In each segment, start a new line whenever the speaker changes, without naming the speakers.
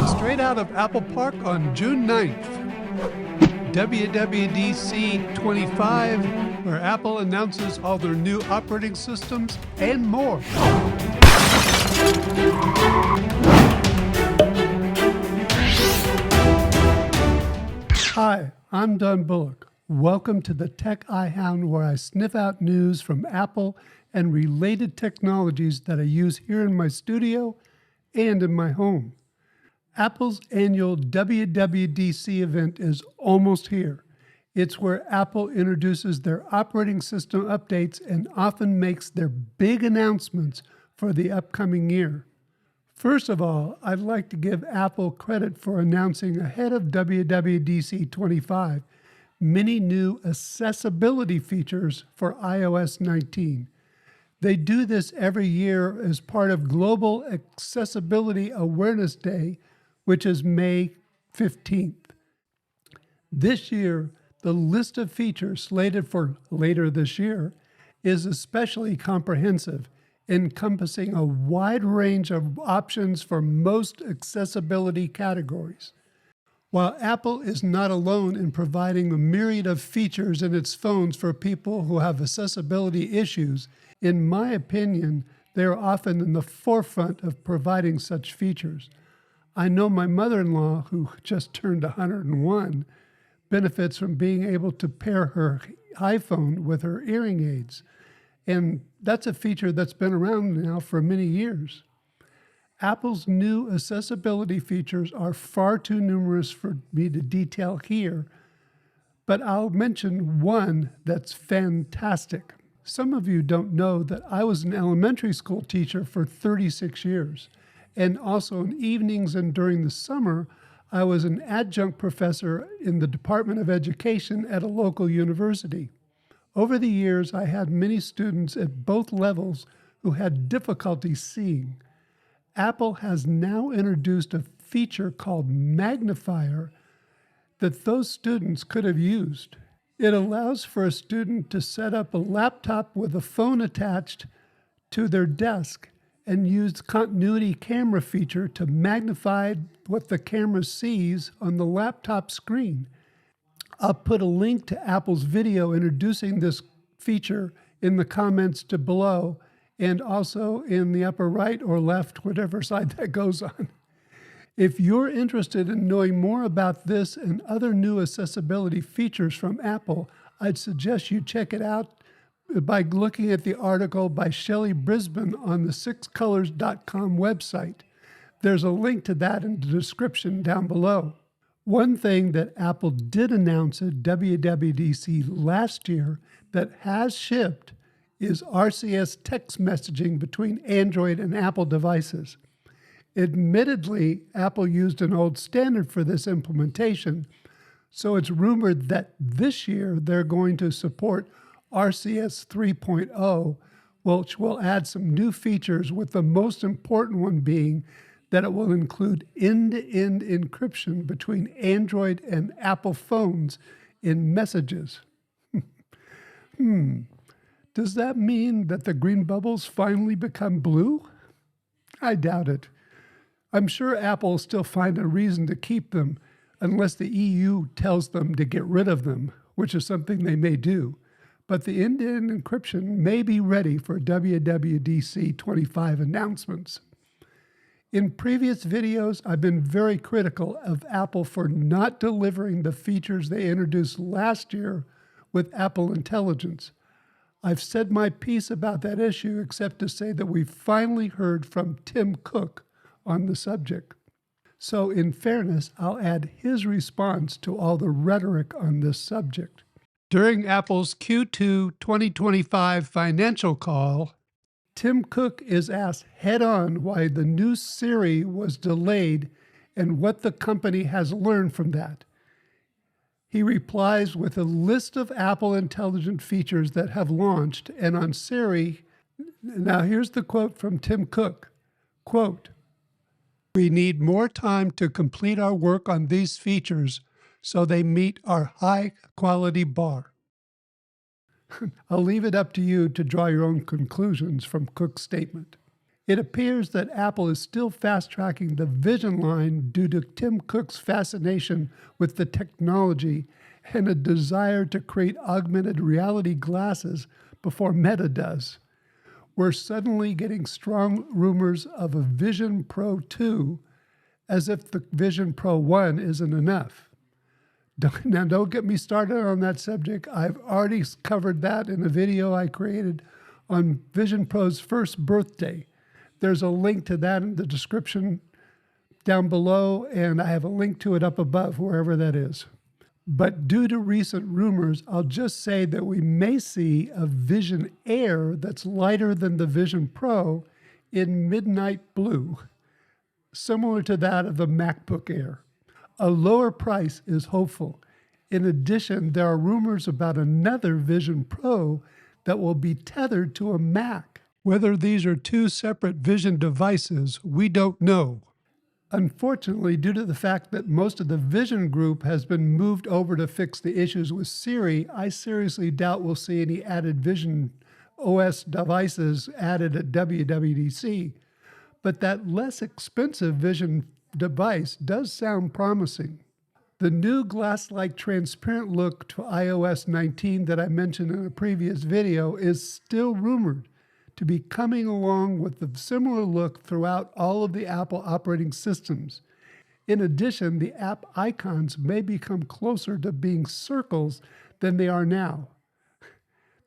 Straight out of Apple Park on June 9th. WWDC25, where Apple announces all their new operating systems and more. Hi, I'm DonBullock. Welcome to the Tech iHound, where I sniff out news from Apple and related technologies that I use here in my studio and in my home. Apple's annual WWDC event is almost here. It's where Apple introduces their operating system updates and often makes their big announcements for the upcoming year. First of all, I'd like to give Apple credit for announcing ahead of WWDC25 many new accessibility features for iOS 19. They do this every year as part of Global Accessibility Awareness Day, which is May 15th. This year, the list of features slated for later this year is especially comprehensive, encompassing a wide range of options for most accessibility categories. While Apple is not alone in providing a myriad of features in its phones for people who have accessibility issues, in my opinion, they are often in the forefront of providing such features. I know my mother-in-law, who just turned 101, benefits from being able to pair her iPhone with her hearing aids. And that's a feature that's been around now for many years. Apple's new accessibility features are far too numerous for me to detail here, but I'll mention one that's fantastic. Some of you don't know that I was an elementary school teacher for 36 years, and also in evenings and during the summer, I was an adjunct professor in the Department of Education at a local university. Over the years, I had many students at both levels who had difficulty seeing. Apple has now introduced a feature called Magnifier that those students could have used. It allows for a student to set up a laptop with a phone attached to their desk and use the continuity camera feature to magnify what the camera sees on the laptop screen. I'll put a link to Apple's video introducing this feature in the comments below and also in the upper right or left, whatever side that goes on. If you're interested in knowing more about this and other new accessibility features from Apple, I'd suggest you check it out by looking at the article by Shelley Brisbane on the sixcolors.com website. There's a link to that in the description down below. One thing that Apple did announce at WWDC last year that has shipped is RCS text messaging between Android and Apple devices. Admittedly, Apple used an old standard for this implementation, so it's rumored that this year they're going to support RCS 3.0, which will add some new features, with the most important one being that it will include end-to-end encryption between Android and Apple phones in messages. Does that mean that the green bubbles finally become blue? I doubt it. I'm sure Apple will still find a reason to keep them unless the EU tells them to get rid of them, which is something they may do. But the end-to-end encryption may be ready for WWDC25 announcements. In previous videos, I've been very critical of Apple for not delivering the features they introduced last year with Apple Intelligence. I've said my piece about that issue, except to say that we finally heard from Tim Cook on the subject. So in fairness, I'll add his response to all the rhetoric on this subject. During Apple's Q2 2025 financial call, Tim Cook is asked head-on why the new Siri was delayed and what the company has learned from that. He replies with a list of Apple Intelligent features that have launched, and on Siri, now here's the quote from Tim Cook, quote, "We need more time to complete our work on these features so they meet our high-quality bar." I'll leave it up to you to draw your own conclusions from Cook's statement. It appears that Apple is still fast-tracking the Vision line due to Tim Cook's fascination with the technology and a desire to create augmented reality glasses before Meta does. We're suddenly getting strong rumors of a Vision Pro 2, as if the Vision Pro 1 isn't enough. Now, don't get me started on that subject. I've already covered that in a video I created on Vision Pro's first birthday. There's a link to that in the description down below, and I have a link to it up above, wherever that is. But due to recent rumors, I'll just say that we may see a Vision Air that's lighter than the Vision Pro in midnight blue, similar to that of the MacBook Air. A lower price is hopeful. In addition, there are rumors about another Vision Pro that will be tethered to a Mac. Whether these are two separate Vision devices, we don't know. Unfortunately, due to the fact that most of the Vision group has been moved over to fix the issues with Siri, I seriously doubt we'll see any added Vision OS devices added at WWDC. But that less expensive Vision device does sound promising. The new glass-like transparent look to iOS 19 that I mentioned in a previous video is still rumored to be coming along with the similar look throughout all of the Apple operating systems. In addition, the app icons may become closer to being circles than they are now.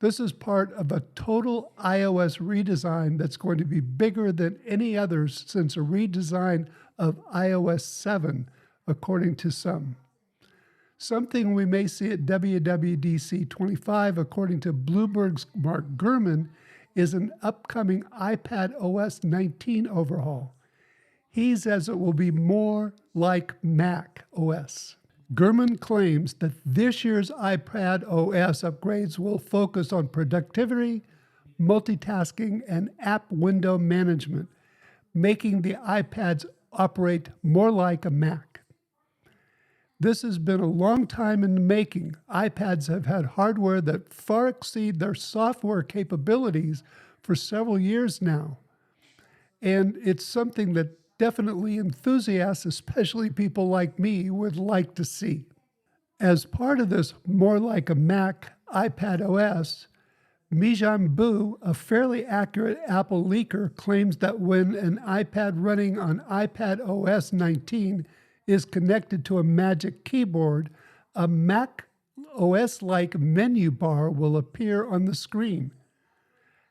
This is part of a total iOS redesign that's going to be bigger than any others since a redesign of iOS 7, according to some. Something we may see at WWDC25, according to Bloomberg's Mark Gurman, is an upcoming iPad OS 19 overhaul. He says it will be more like Mac OS. Gurman claims that this year's iPad OS upgrades will focus on productivity, multitasking, and app window management, making the iPads operate more like a Mac. This has been a long time in the making. iPads have had hardware that far exceed their software capabilities for several years now. And it's something that definitely enthusiasts, especially people like me, would like to see. As part of this more like a Mac iPad OS, Mijun Bu, a fairly accurate Apple leaker, claims that when an iPad running on iPad OS 19 is connected to a Magic Keyboard, a Mac OS-like menu bar will appear on the screen.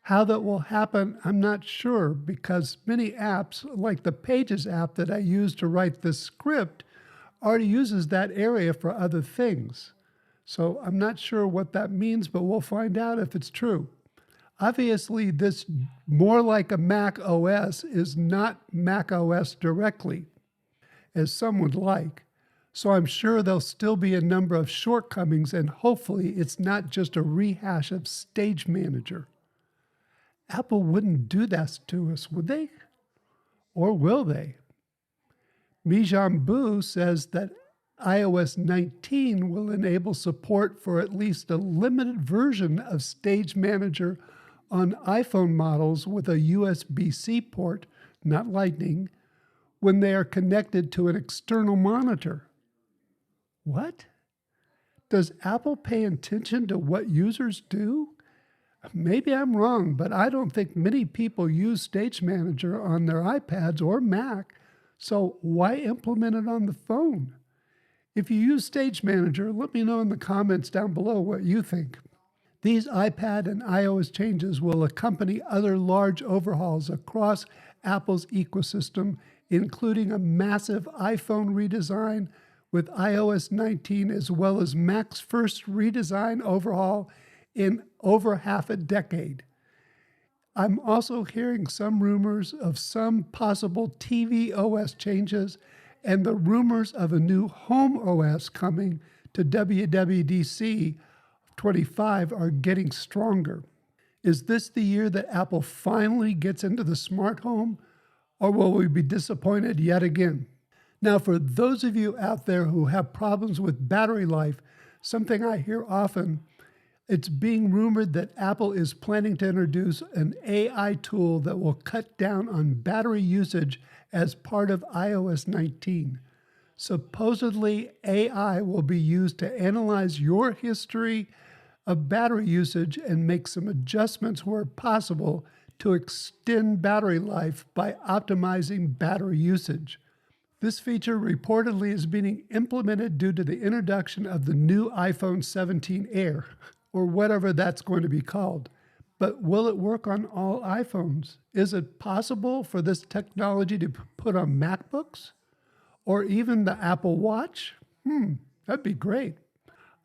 How that will happen, I'm not sure, because many apps, like the Pages app that I use to write this script, already uses that area for other things. So I'm not sure what that means, but we'll find out if it's true. Obviously, this more like a Mac OS is not Mac OS directly, as some would like. So I'm sure there'll still be a number of shortcomings, and hopefully it's not just a rehash of Stage Manager. Apple wouldn't do that to us, would they? Or will they? Mijun Bu says that iOS 19 will enable support for at least a limited version of Stage Manager on iPhone models with a USB-C port, not Lightning, when they are connected to an external monitor. What? Does Apple pay attention to what users do? Maybe I'm wrong, but I don't think many people use Stage Manager on their iPads or Mac, so why implement it on the phone? If you use Stage Manager, let me know in the comments down below what you think. These iPad and iOS changes will accompany other large overhauls across Apple's ecosystem, including a massive iPhone redesign with iOS 19, as well as Mac's first redesign overhaul in over half a decade. I'm also hearing some rumors of some possible TV OS changes and the rumors of a new home OS coming to WWDC 25 are getting stronger. Is this the year that Apple finally gets into the smart home, or will we be disappointed yet again? Now, for those of you out there who have problems with battery life, something I hear often, It's being rumored that Apple is planning to introduce an AI tool that will cut down on battery usage as part of iOS 19. Supposedly, AI will be used to analyze your history of battery usage and make some adjustments where possible to extend battery life by optimizing battery usage. This feature reportedly is being implemented due to the introduction of the new iPhone 17 Air, or whatever that's going to be called. But will it work on all iPhones? Is it possible for this technology to be put on MacBooks? Or even the Apple Watch? That'd be great.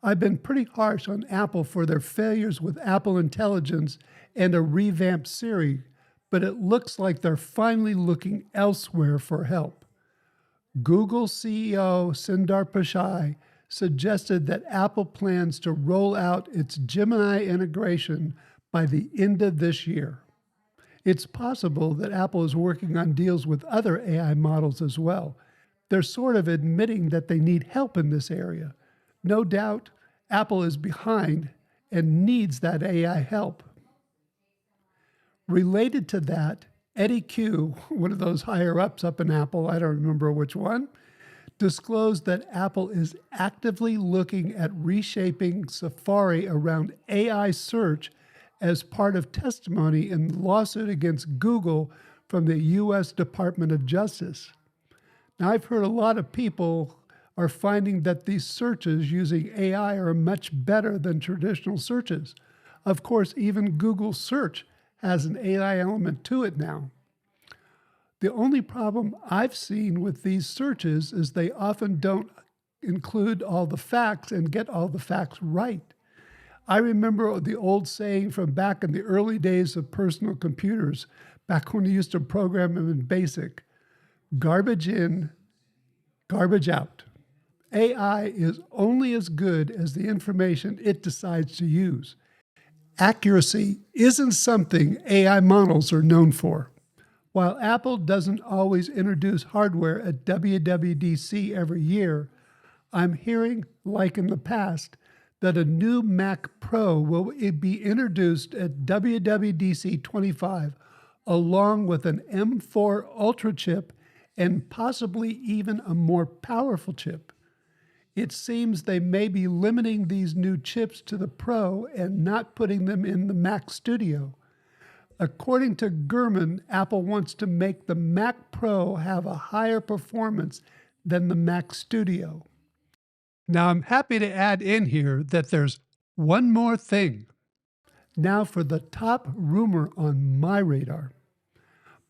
I've been pretty harsh on Apple for their failures with Apple Intelligence and a revamped Siri, but it looks like they're finally looking elsewhere for help. Google CEO Sundar Pichai suggested that Apple plans to roll out its Gemini integration by the end of this year. It's possible that Apple is working on deals with other AI models as well. They're sort of admitting that they need help in this area. No doubt, Apple is behind and needs that AI help. Related to that, Eddie Q, one of those higher-ups up in Apple, I don't remember which one, disclosed that Apple is actively looking at reshaping Safari around AI search as part of testimony in the lawsuit against Google from the U.S. Department of Justice. Now, I've heard a lot of people are finding that these searches using AI are much better than traditional searches. Of course, even Google search has an AI element to it now. The only problem I've seen with these searches is they often don't include all the facts and get all the facts right. I remember the old saying from back in the early days of personal computers, back when you used to program them in BASIC, garbage in, garbage out. AI is only as good as the information it decides to use. Accuracy isn't something AI models are known for. While Apple doesn't always introduce hardware at WWDC every year, I'm hearing, like in the past, that a new Mac Pro will be introduced at WWDC25 along with an M4 Ultra chip and possibly even a more powerful chip. It seems they may be limiting these new chips to the Pro and not putting them in the Mac Studio. According to Gurman, Apple wants to make the Mac Pro have a higher performance than the Mac Studio. Now, I'm happy to add in here that there's one more thing. Now for the top rumor on my radar.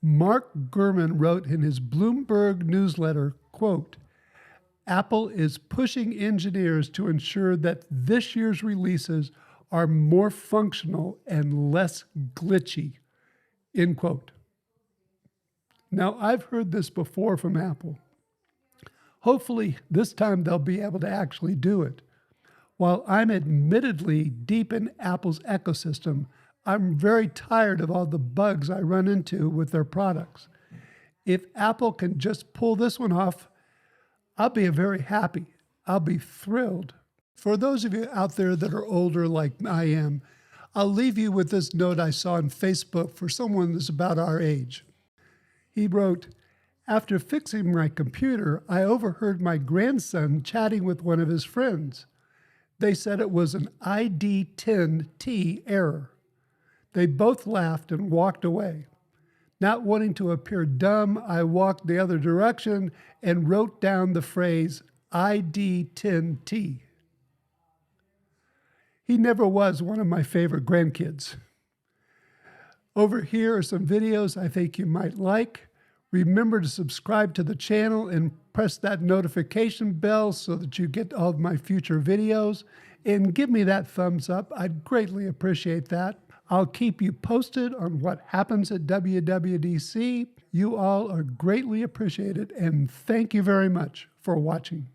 Mark Gurman wrote in his Bloomberg newsletter, quote, Apple is pushing engineers to ensure that this year's releases are more functional and less glitchy, end quote. Now, I've heard this before from Apple. Hopefully, this time they'll be able to actually do it. While I'm admittedly deep in Apple's ecosystem, I'm very tired of all the bugs I run into with their products. If Apple can just pull this one off, I'll be very happy. I'll be thrilled. For those of you out there that are older like I am, I'll leave you with this note I saw on Facebook for someone that's about our age. He wrote, after fixing my computer, I overheard my grandson chatting with one of his friends. They said it was an ID10T error. They both laughed and walked away. Not wanting to appear dumb, I walked the other direction and wrote down the phrase ID10T. He never was one of my favorite grandkids. Over here are some videos I think you might like. Remember to subscribe to the channel and press that notification bell so that you get all of my future videos. And give me that thumbs up. I'd greatly appreciate that. I'll keep you posted on what happens at WWDC. You all are greatly appreciated, and thank you very much for watching.